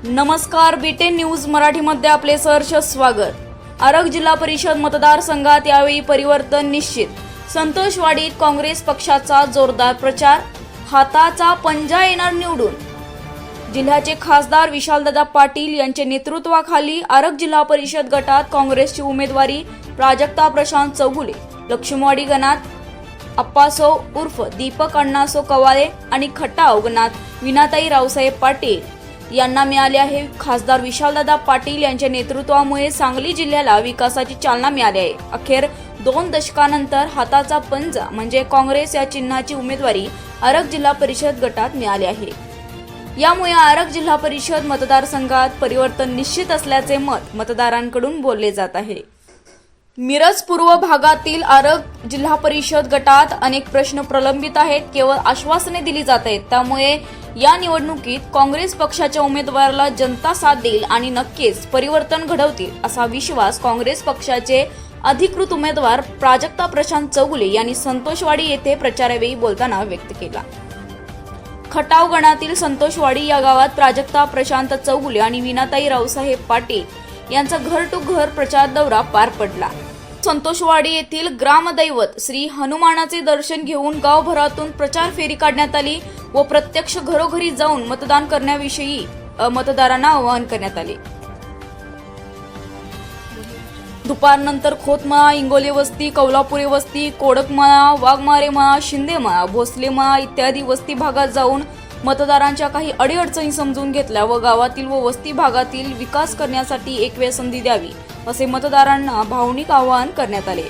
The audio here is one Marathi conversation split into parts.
नमस्कार, बीटेन न्यूज मराठीमध्ये आपले सहर्ष स्वागत। आरग जिल्हा परिषद मतदारसंघात यावेळी परिवर्तन निश्चित। संतोषवाडीत काँग्रेस पक्षाचा जोरदार प्रचार, हाताचा पंजा येणार निवडून। जिल्ह्याचे खासदार विशालदादा पाटील यांच्या नेतृत्वाखाली आरग जिल्हा परिषद गटात काँग्रेसची उमेदवारी प्राजक्ता प्रशांत चौगुले, लक्ष्मीवाडी गणात अप्पासो उर्फ दीपक अण्णासो कवाळे आणि खटाव गणात विनाताई रावसाहेब पाटील यांना मिळाले आहे। खासदार विशालदादा पाटील यांच्या नेतृत्वामुळे सांगली जिल्ह्याला विकासाची चालना मिळाली आहे। अखेर 2 दशकांनंतर हाताचा पंजा म्हणजे काँग्रेस या चिन्हाची उमेदवारी आरग जिल्हा परिषद गटात मिळाली आहे। यामुळे आरग जिल्हा परिषद मतदारसंघात परिवर्तन निश्चित असल्याचे मत मतदारांकडून बोलले जात आहे। मिरज पूर्व भागातील आरग जिल्हा परिषद गटात अनेक प्रश्न प्रलंबित आहेत, केवळ आश्वासने दिली जात आहेत। त्यामुळे या निवडणुकीत काँग्रेस पक्षाच्या उमेदवाराला जनता साथ देईल आणि नक्कीच परिवर्तन घडवतील असा विश्वास काँग्रेस पक्षाचे अधिकृत उमेदवार प्राजक्ता प्रशांत चौगुले यांनी संतोषवाडी येथे प्रचारावेळी बोलताना व्यक्त केला। खटाव गणातील संतोषवाडी या गावात प्राजक्ता प्रशांत चौगुले आणि विनाताई रावसाहेब पाटील यांचा घर टू घर प्रचार दौरा पार पडला। संतोषवाडी येथील ग्रामदैवत श्री हनुमानाचे दर्शन घेऊन गावभरातून प्रचार फेरी काढण्यात आली व प्रत्यक्ष घरोघरी जाऊन मतदान करण्याविषयी मतदारांना आवाहन करण्यात आले। दुपारनंतर खोतमळा, इंगोले वस्ती, कौलापुरे वस्ती, कोडकमळा, वाघमारेमळा, शिंदेमळा, भोसलेमळा इत्यादी वस्ती भागात जाऊन मतदारांच्या काही अडीअडचणी समजून घेतल्या व गावातील व वस्ती भागातील विकास करण्यासाठी एक वेळ संधी द्यावी असे मतदारांना भावनिक आवाहन करण्यात आले।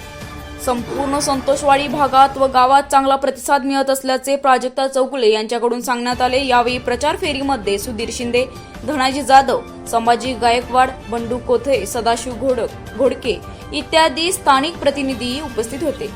संपूर्ण संतोषवाडी भागात व गावात चांगला प्रतिसाद मिळत असल्याचे प्राजक्ता चौगुले यांच्याकडून सांगण्यात आले। यावेळी प्रचार फेरीमध्ये सुधीर शिंदे, धनाजी जाधव, संभाजी गायकवाड, बंडू कोथे, सदाशिव घोडके इत्यादी स्थानिक प्रतिनिधी उपस्थित होते।